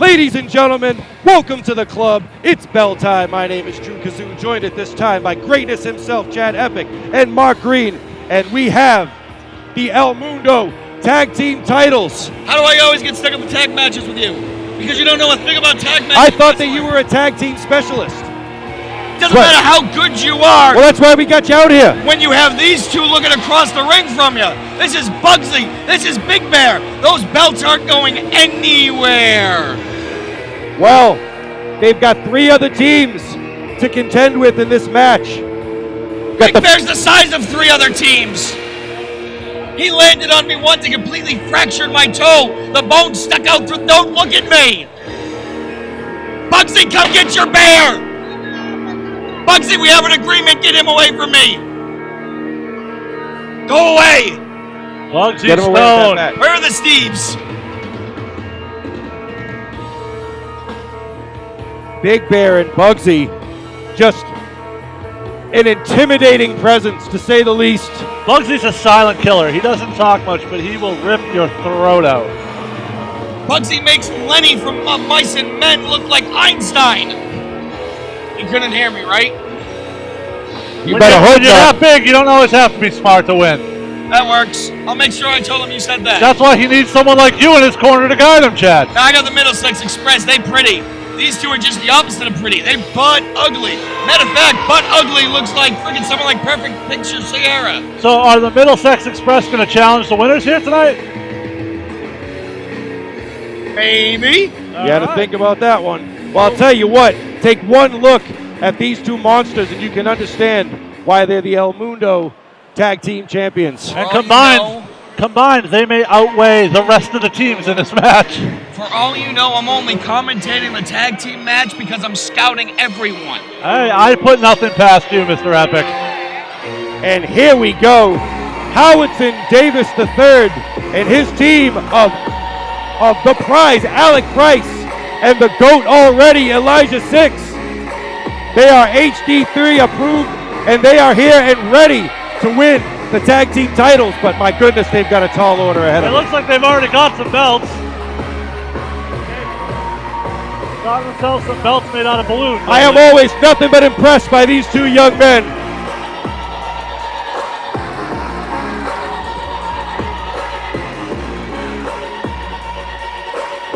Ladies and gentlemen, welcome to the club. It's bell time. My name is Drew Kazoo, joined at this time by greatness himself, Chad Epik, and Mark Greene. And we have the El Mundo tag team titles. How do I always get stuck in the tag matches with you? Because you don't know a thing about tag matches. I thought that you were a tag team specialist. Doesn't matter how good you are. Well, that's why we got you out here. When you have these two looking across the ring from you. This is Bugsy. This is Big Bear. Those belts aren't going anywhere. Well, they've got three other teams to contend with in this match. Big Bear's the size of three other teams. He landed on me once and completely fractured my toe. The bone stuck out through. Don't look at me. Bugsy, come get your bear. Bugsy, we have an agreement. Get him away from me. Go away. Bugsy Stone. Where are the Steves? Big Bear and Bugsy, just an intimidating presence, to say the least. Bugsy's a silent killer. He doesn't talk much, but he will rip your throat out. Bugsy makes Lenny from Mice and Men look like Einstein. You couldn't hear me, right? You better hope you're that big, you don't always have to be smart to win. That works. I'll make sure I told him you said that. That's why he needs someone like you in his corner to guide him, Chad. Now, I got the Middlesex Express. They pretty. These two are just the opposite of pretty. They butt ugly. Matter of fact, butt ugly looks like freaking someone like Perfect Picture Sierra. So are the Middlesex Express going to challenge the winners here tonight? Maybe. You got to think about that one. Well, I'll tell you what. Take one look at these two monsters and you can understand why they're the El Mundo Tag Team Champions. And combined, they may outweigh the rest of the teams in this match. For all you know, I'm only commentating the tag team match because I'm scouting everyone. Hey, I put nothing past you, Mr. Epik. And here we go. Howitson Davis III and his team of the prize, Alec Price, and the GOAT already, Elijah Six. They are HD3 approved, and they are here and ready to win the tag team titles. But my goodness, they've got a tall order ahead of them. It looks like they've already got some belts. Got themselves some belts made out of balloons. I am always nothing but impressed by these two young men.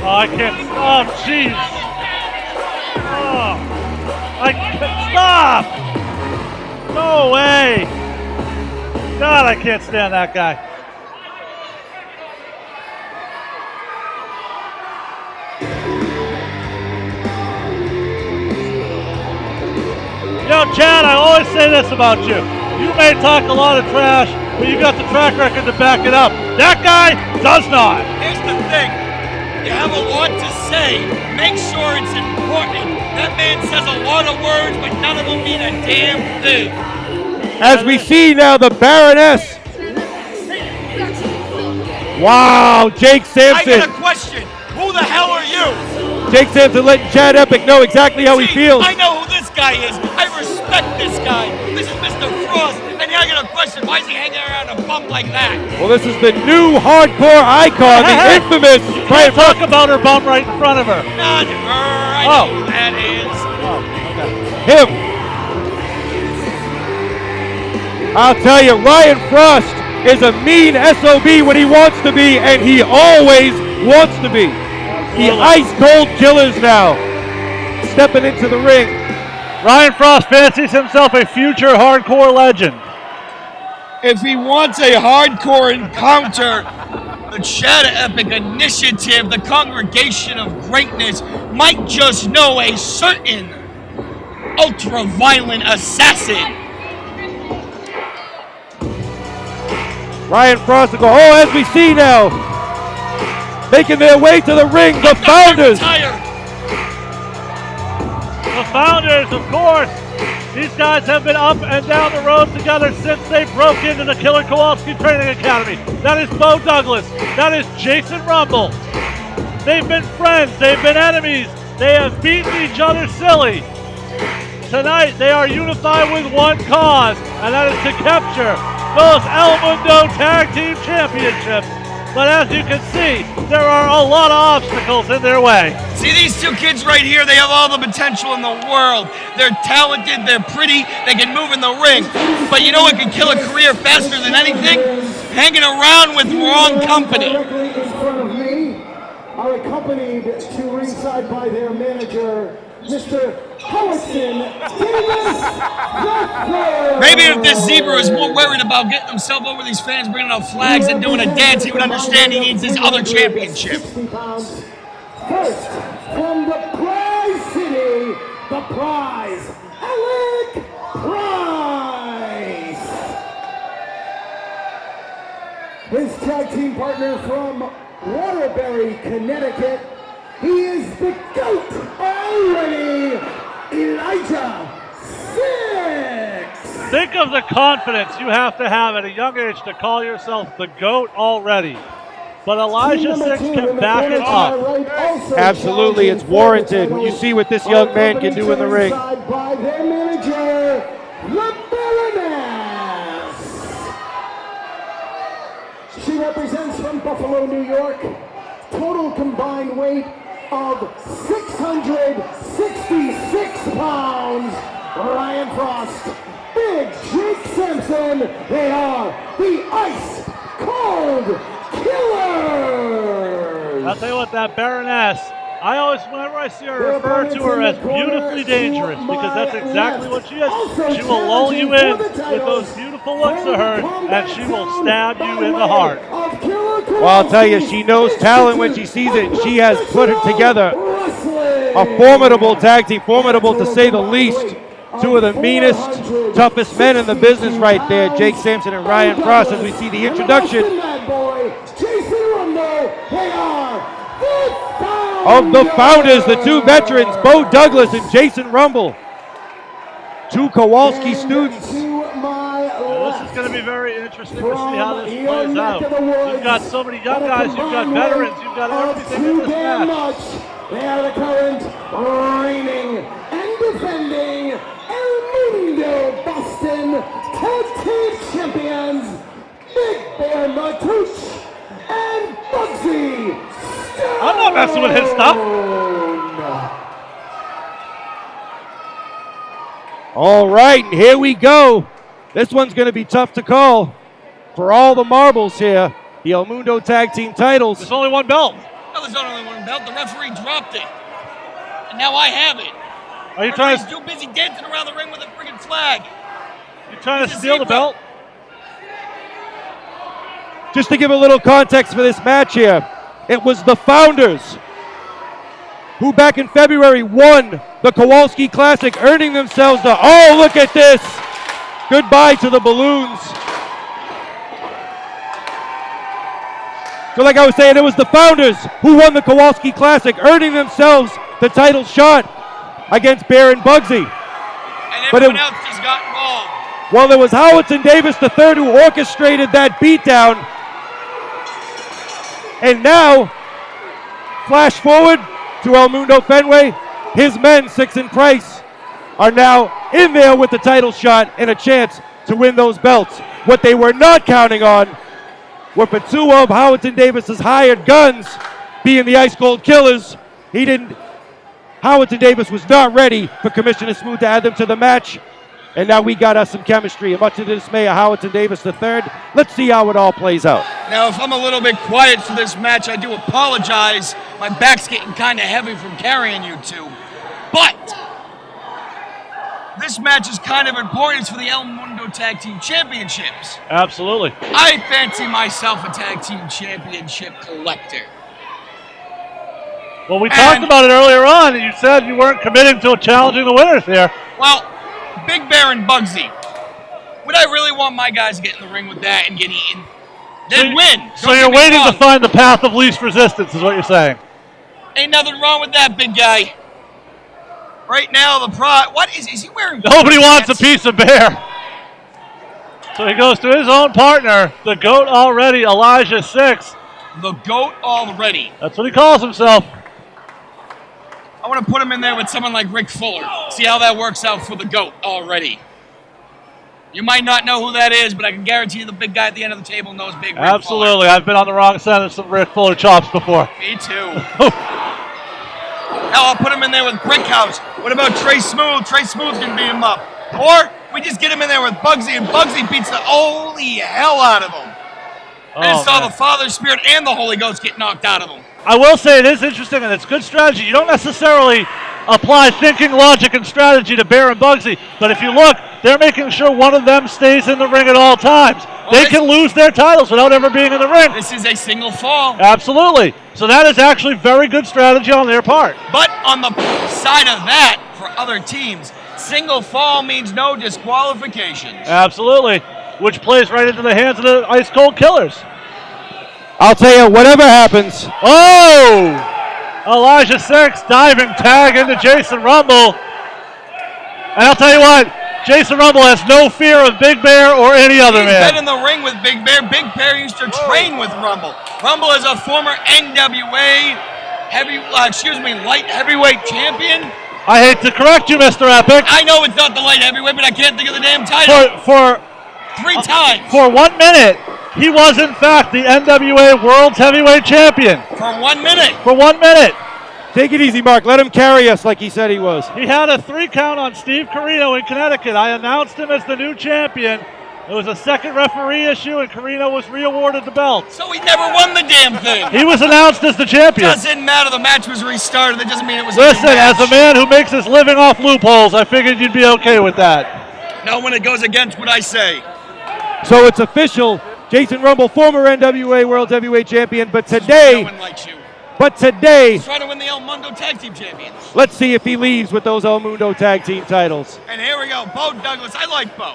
Oh, I can't. Oh, jeez. Oh, I can't stop. No way. God, I can't stand that guy. Yo, Chad, I always say this about you. You may talk a lot of trash, but you got the track record to back it up. That guy does not. Here's the thing. You have a lot to say. Make sure it's important. That man says a lot of words, but none of them mean a damn thing. As we see now, the Baroness. Wow, Jake Sampson. I got a question. Who the hell are you? Jake Sampson letting Chad Epik know exactly how he feels. I know who this guy is. I respect this guy. This is Mr. Frost. And I got a question. Why is he hanging around a bump like that? Well, this is the new hardcore icon, the infamous. You can't talk about her bum right in front of her. Not her. I know who that is. Oh, okay. Him. I'll tell you, Ryan Frost is a mean SOB when he wants to be, and he always wants to be. The ice-cold killers now stepping into the ring. Ryan Frost fancies himself a future hardcore legend. If he wants a hardcore encounter, the Chad Epik Initiative, the Congregation of Greatness, might just know a certain ultra-violent assassin. Ryan Frost will go, oh, as we see now, making their way to the ring, the Founders. The Founders, of course. These guys have been up and down the road together since they broke into the Killer Kowalski Training Academy. That is Beau Douglas. That is Jason Rumble. They've been friends. They've been enemies. They have beaten each other silly. Tonight, they are unified with one cause, and that is to capture those El Mundo Tag Team Championships. But as you can see, there are a lot of obstacles in their way. See these two kids right here, they have all the potential in the world. They're talented, they're pretty, they can move in the ring. But you know what can kill a career faster than anything? Hanging around with wrong company. Directly in front of me are accompanied to ringside by their manager, Mr. Howitson Davis III. Maybe if this zebra is more worried about getting himself over these fans, bringing out flags and doing a dance, he would understand he needs his other championship. 60 pounds. First, from the Prize City, the prize, Alec Price. His tag team partner from Waterbury, Connecticut, he is the GOAT already, Elijah Six. Think of the confidence you have to have at a young age to call yourself the GOAT already. But Elijah Six can back it up. Absolutely, it's warranted when you see what this young man can do in the ring. By their manager, the Baroness. She represents from Buffalo, New York. Total combined weight of 666 pounds. Ryan Frost, Big Jake Simpson, they are the Ice Cold Killers. I'll tell you what, that Baroness, I always, whenever I see her, refer to her as beautifully dangerous, because that's exactly what she is. She will lull you in with those beautiful looks of hers, and she will stab you in the heart. Well, I'll tell you, she knows talent when she sees it. She has put it together. A formidable tag team, formidable to say the least. Two of the meanest, toughest men in the business right there, Jake Sampson and Ryan Frost, as we see the introduction of the founders, the two veterans, Beau Douglas and Jason Rumble. Two Kowalski students. This is going to be very interesting to see how this plays out. You've got so many young guys, you've got veterans, you've got everything in this match. They are the current reigning and defending Mundo Boston Tag Team Champions, Big Bear Martucci and Bugsy. I'm not messing with his stuff. All right, here we go. This one's going to be tough to call for all the marbles here. The El Mundo Tag Team titles. There's only one belt. No, there's not only one belt. The referee dropped it. And now I have it. Are you trying to? Too busy dancing around the ring with a friggin' flag. You trying to steal the belt? Just to give a little context for this match here, it was the founders who back in February won the Kowalski Classic, earning themselves the, oh, look at this. Goodbye to the balloons. So like I was saying, it was the founders who won the Kowalski Classic, earning themselves the title shot against Bear and Bugsy. And everyone else just got involved. Well, there was Howitson Davis III who orchestrated that beatdown. And now, flash forward to El Mundo Fenway. His men, Six and Price, are now in there with the title shot and a chance to win those belts. What they were not counting on were for two of Howitson Davis's hired guns being the Ice Cold Killers. Howitson Davis was not ready for Commissioner Smooth to add them to the match. And now we got us some chemistry. And much to the dismay of Howitson Davis III, let's see how it all plays out. Now, if I'm a little bit quiet for this match, I do apologize. My back's getting kind of heavy from carrying you two. But this match is kind of important for the El Mundo Tag Team Championships. Absolutely. I fancy myself a Tag Team Championship collector. Well, we talked about it earlier on, and you said you weren't committed to challenging the winners here. Well, Big Bear and Bugsy. Would I really want my guys to get in the ring with that and get eaten? Then win. So you're waiting to find the path of least resistance, is what you're saying. Ain't nothing wrong with that, big guy. Right now, the what is he wearing? Nobody wants a piece of Bear. So he goes to his own partner, the GOAT already, Elijah Six. The GOAT already. That's what he calls himself. I want to put him in there with someone like Rick Fuller. See how that works out for the GOAT already. You might not know who that is, but I can guarantee you the big guy at the end of the table knows Big Rick Absolutely. I've been on the wrong side of some Rick Fuller chops before. Me too. Hell, I'll put him in there with Brickhouse. What about Trey Smooth? Trey Smooth can beat him up. Or we just get him in there with Bugsy, and Bugsy beats the holy hell out of him. I just saw the Father, Spirit, and the Holy Ghost get knocked out of him. I will say it is interesting, and it's good strategy. You don't necessarily apply thinking, logic, and strategy to Bear and Bugsy, but if you look, they're making sure one of them stays in the ring at all times. They can lose their titles without ever being in the ring. This is a single fall. Absolutely. So that is actually very good strategy on their part. But on the side of that, for other teams, single fall means no disqualifications. Absolutely. Which plays right into the hands of the Ice Cold Killers. I'll tell you, whatever happens. Oh! Elijah Six diving tag into Jason Rumble. And I'll tell you what, Jason Rumble has no fear of Big Bear or any other man. He's been in the ring with Big Bear. Big Bear used to train with Rumble. Rumble is a former NWA light heavyweight champion. I hate to correct you, Mr. Epik. I know it's not the light heavyweight, but I can't think of the damn title. For 3 times. For 1 minute, he was in fact the NWA World's Heavyweight Champion. For 1 minute. For 1 minute. Take it easy, Mark. Let him carry us like he said he was. He had a 3 count on Steve Carino in Connecticut. I announced him as the new champion. It was a second referee issue, and Carino was re-awarded the belt. So he never won the damn thing. He was announced as the champion. Doesn't matter. The match was restarted. That doesn't mean it was Listen, a match. as a man who makes his living off loopholes, I figured you'd be okay with that. No, when it goes against what I say. So it's official. Jason Rumble, former NWA World Heavyweight Champion, but today, No one likes you. He's trying to win the El Mundo Tag Team Champions. let's see if he leaves with those El Mundo Tag Team titles. And here we go. Beau Douglas. I like Beau.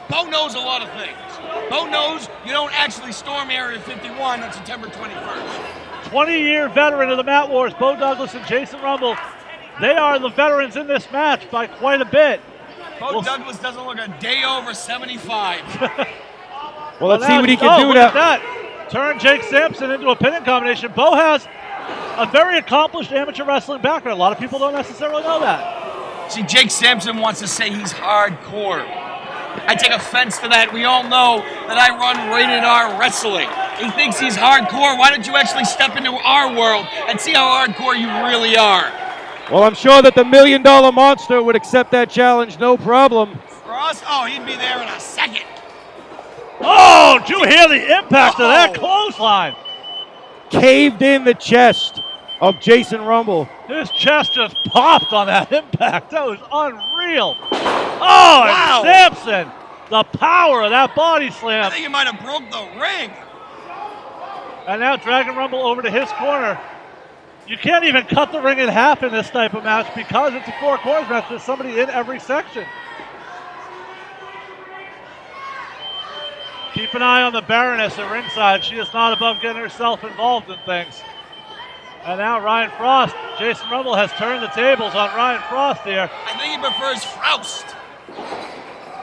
Beau knows a lot of things. Beau knows you don't actually storm Area 51 on September 21st. 20-year veteran of the Mat Wars, Beau Douglas and Jason Rumble. They are the veterans in this match by quite a bit. Beau Douglas doesn't look a day over 75. Well, let's see what he can do look now. at that. Turn Jake Sampson into a pinning combination. Beau has a very accomplished amateur wrestling background. A lot of people don't necessarily know that. See, Jake Sampson wants to say he's hardcore. I take offense to that. We all know that I run rated R wrestling. He thinks he's hardcore. Why don't you actually step into our world and see how hardcore you really are? Well, I'm sure that the $1 Million Monster would accept that challenge, no problem. For us, he'd be there in a second. Oh, did you hear the impact of that clothesline? Caved in the chest of Jason Rumble. His chest just popped on that impact. That was unreal. Oh, wow. And Sampson, the power of that body I slam. think he might have broke the ring. And now Dragon Rumble over to his corner. You can't even cut the ring in half in this type of match because it's a 4 corners match. There's somebody in every section. Keep an eye on the Baroness at ringside. She is not above getting herself involved in things. And now Ryan Frost. Jason Rumble has turned the tables on Ryan Frost here. I think he prefers Frost.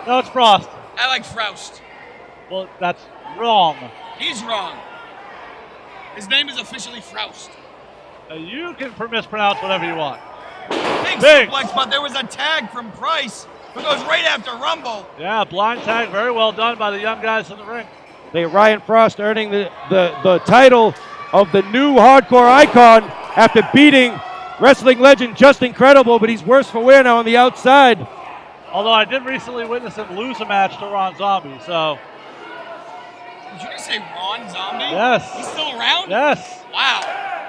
No, it's Frost. I like Frost. Well, that's wrong. He's wrong. His name is officially Frost. You can mispronounce whatever you want. Big suplex, but there was a tag from Price who goes right after Rumble. Yeah, blind tag, very well done by the young guys in the ring. Ryan Frost earning the title of the new hardcore icon after beating wrestling legend Just Incredible, but he's worse for wear now on the outside. Although I did recently witness him lose a match to Ron Zombie, so. Did you just say Ron Zombie? Yes. He's still around? Yes. Wow.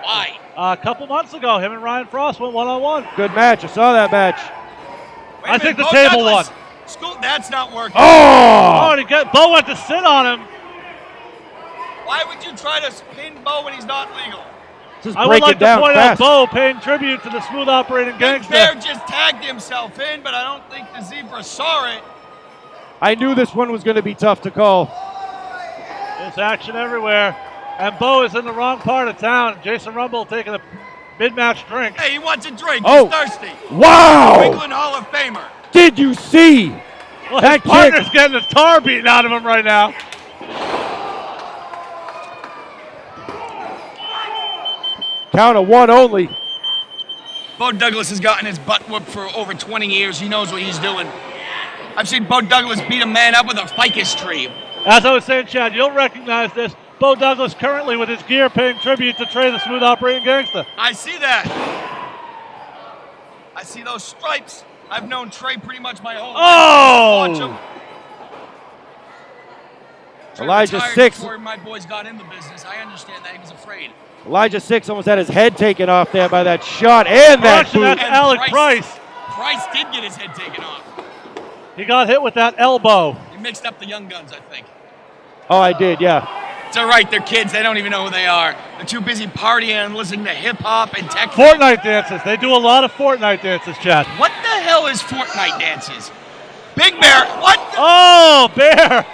Why? A couple months ago, him and Ryan Frost went one-on-one. Good match. I saw that match. Wait I a think minute, the Beau table Douglas. won. That's not working. Oh! Oh, Beau went to sit on him. Why would you try to pin Beau when he's not legal? Just I would break like it down to point fast. out Beau paying tribute to the smooth operating Big gangster. Bear just tagged himself in, but I don't think the Zebra saw it. I knew this one was going to be tough to call. There's action everywhere. And Beau is in the wrong part of town. Jason Rumble taking a mid-match drink. Hey, he wants a drink. Oh. He's thirsty. Wow! England Hall of Famer. Did you see? Well, that his partner's kick. getting the tar beaten out of him right now. Count of 1 only. Beau Douglas has gotten his butt whooped for over 20 years. He knows what he's doing. I've seen Beau Douglas beat a man up with a ficus tree. As I was saying, Chad, you'll recognize this. Beau Douglas currently with his gear paying tribute to Trey the Smooth Operating Gangsta. I see that. I see those stripes. I've known Trey pretty much my whole life. Watch him. Elijah 6. Before my boys got in the business, I understand that he was afraid. Elijah 6 almost had his head taken off there by that shot and that boot. That's Alec Price. Price did get his head taken off. He got hit with that elbow. He mixed up the young guns, I think. Oh, I did, yeah. It's all right. They're kids. They don't even know who they are. They're too busy partying and listening to hip-hop and tech. Fortnite dances. They do a lot of Fortnite dances, Chad. What the hell is Fortnite dances? Big Bear, what? Oh, Bear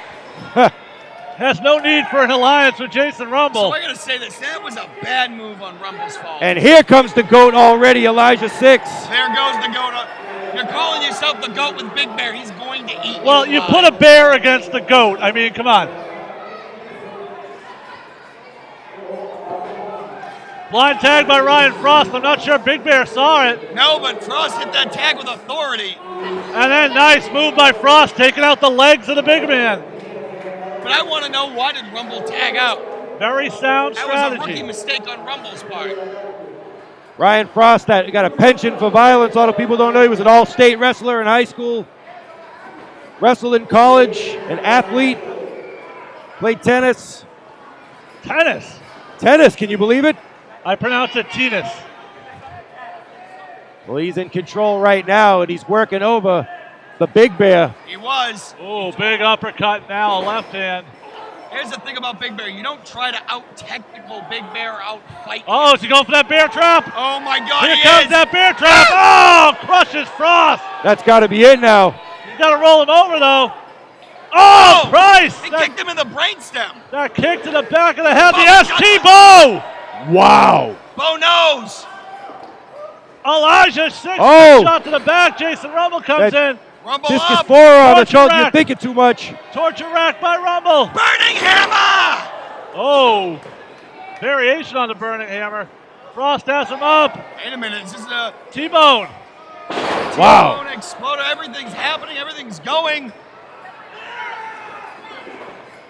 has no need for an alliance with Jason Rumble. So I gotta say this. That was a bad move on Rumble's fault. And here comes the GOAT already, Elijah 6. There goes the GOAT. You're calling yourself the GOAT with Big Bear. He's going to eat you. Well, you put a bear against the GOAT. I mean, come on. Blind tag by Ryan Frost. I'm not sure Big Bear saw it. No, but Frost hit that tag with authority. And then nice move by Frost, taking out the legs of the big man. But I want to know, why did Rumble tag out? Very sound strategy. That was a rookie mistake on Rumble's part. Ryan Frost that got a penchant for violence. A lot of people don't know he was an all-state wrestler in high school. Wrestled in college, an athlete. Played tennis. Tennis? Tennis, can you believe it? I pronounce it tennis. Well, he's in control right now, and he's working over the Big Bear. He was. Oh, big uppercut now, left hand. Here's the thing about Big Bear. You don't try to out-technical Big Bear, out-fight. Oh, is he going for that bear trap? Oh, my God, Here comes that bear trap. Oh, crushes Frost. That's got to be it now. He's got to roll him over, though. Oh, Price. He kicked him in the brainstem. That kick to the back of the head. Oh, The ST Beau. Wow. Beau knows. Elijah 6. Oh. Shot to the back. Jason Rumble comes in. Rumble Discus up. forearm. I Torture told you rack. you're thinking too much. Torture rack by Rumble. Burning hammer. Oh, variation on the burning hammer. Frost has him up. Wait a minute. Is this a T-bone. Wow. T-bone exploder? Everything's happening. Everything's going.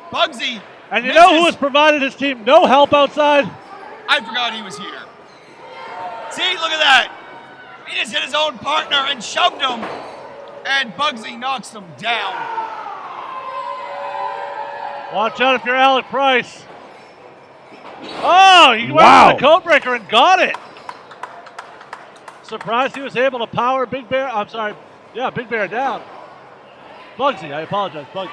Bugsy. And you know who has provided his team no help outside? I forgot he was here. See, look at that. He just hit his own partner and shoved him. And Bugsy knocks him down. Watch out if you're Alec Price. Oh, he went for the code breaker and got it. Surprised he was able to power Big Bear. I'm sorry. Yeah, Big Bear down. Bugsy, I apologize, Bugsy.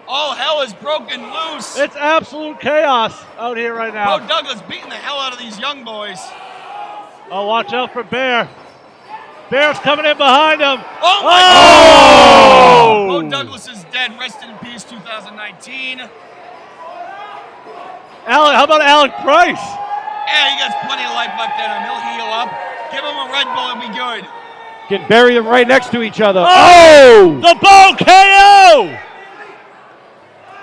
All hell is broken loose. It's absolute chaos out here right now. Beau Douglas beating the hell out of these young boys. Oh, watch out for Bear. Bear's coming in behind him. Oh, my God. Beau Douglas is dead. Rest in peace, 2019. Alec, how about Alec Price? Yeah, he got plenty of life left in him. He'll heal up. Give him a Red Bull and be good. Can bury them right next to each other. Oh! The Beau KO!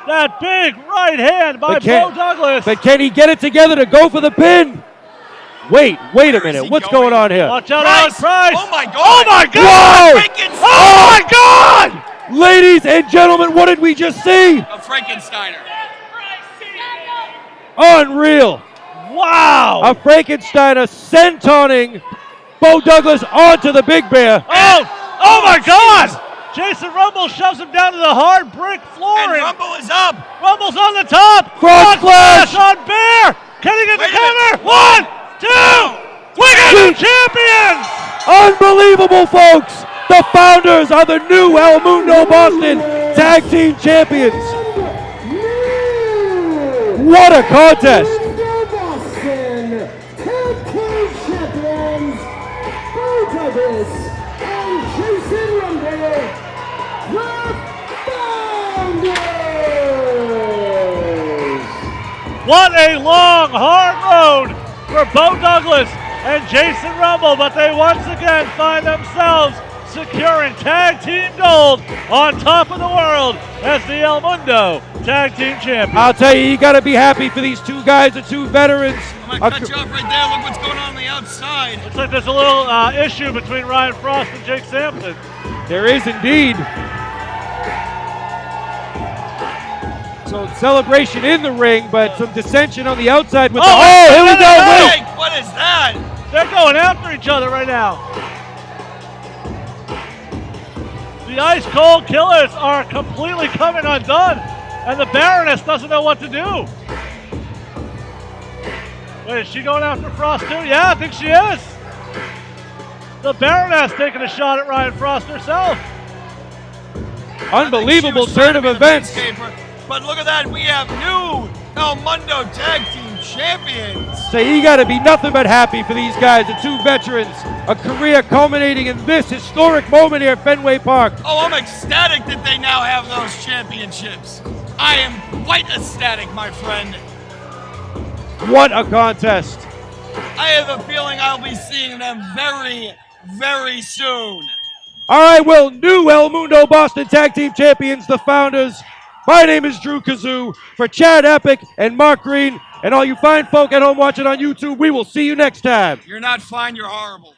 That big right hand by Beau Douglas. But can he get it together to go for the pin? Wait a minute. What's going on here? Watch out, Alec Price. Oh, my God. Oh, my God. Whoa! Oh, my God. Ladies and gentlemen, what did we just see? A Frankensteiner. Unreal. Wow. A Frankensteiner sentoning Beau Douglas onto the Big Bear. Oh my God. Jason Rumble shoves him down to the hard brick floor. And Rumble is up. Rumble's on the top. Frog splash on Bear. Can he get the cover? 1, 2. We got new champions. Unbelievable, folks. The founders are the new El Mundo Boston Tag Team Champions. What a contest. Boston Tag Team Champions, Beau Douglas and Jason Rumble, the founders. What a long, hard road for Beau Douglas and Jason Rumble, but they once again find themselves securing tag team gold on top of the world as the El Mundo Tag Team Champions. I'll tell you got to be happy for these two guys, the two veterans. I'm going to cut you off right there. Look what's going on the outside. Looks like there's a little issue between Ryan Frost and Jake Sampson. There is indeed. So celebration in the ring, but some dissension on the outside with the... Oh, here we go, Hey, what is that? They're going after each other right now. The Ice Cold Killers are completely coming undone, and the Baroness doesn't know what to do. Wait, is she going after Frost too? Yeah, I think she is. The Baroness taking a shot at Ryan Frost herself. Unbelievable turn of events. But look at that, we have new El Mundo Tag Team Champions. So you got to be nothing but happy for these guys, the two veterans, a career culminating in this historic moment here at Fenway Park. Oh, I'm ecstatic that they now have those championships. I am quite ecstatic, my friend. What a contest. I have a feeling I'll be seeing them very, very soon. All right, well, new El Mundo Boston Tag Team Champions, the founders. My name is Drew Kazoo. For Chad Epik and Mark Greene, and all you fine folk at home watching on YouTube, we will see you next time. You're not fine, you're horrible.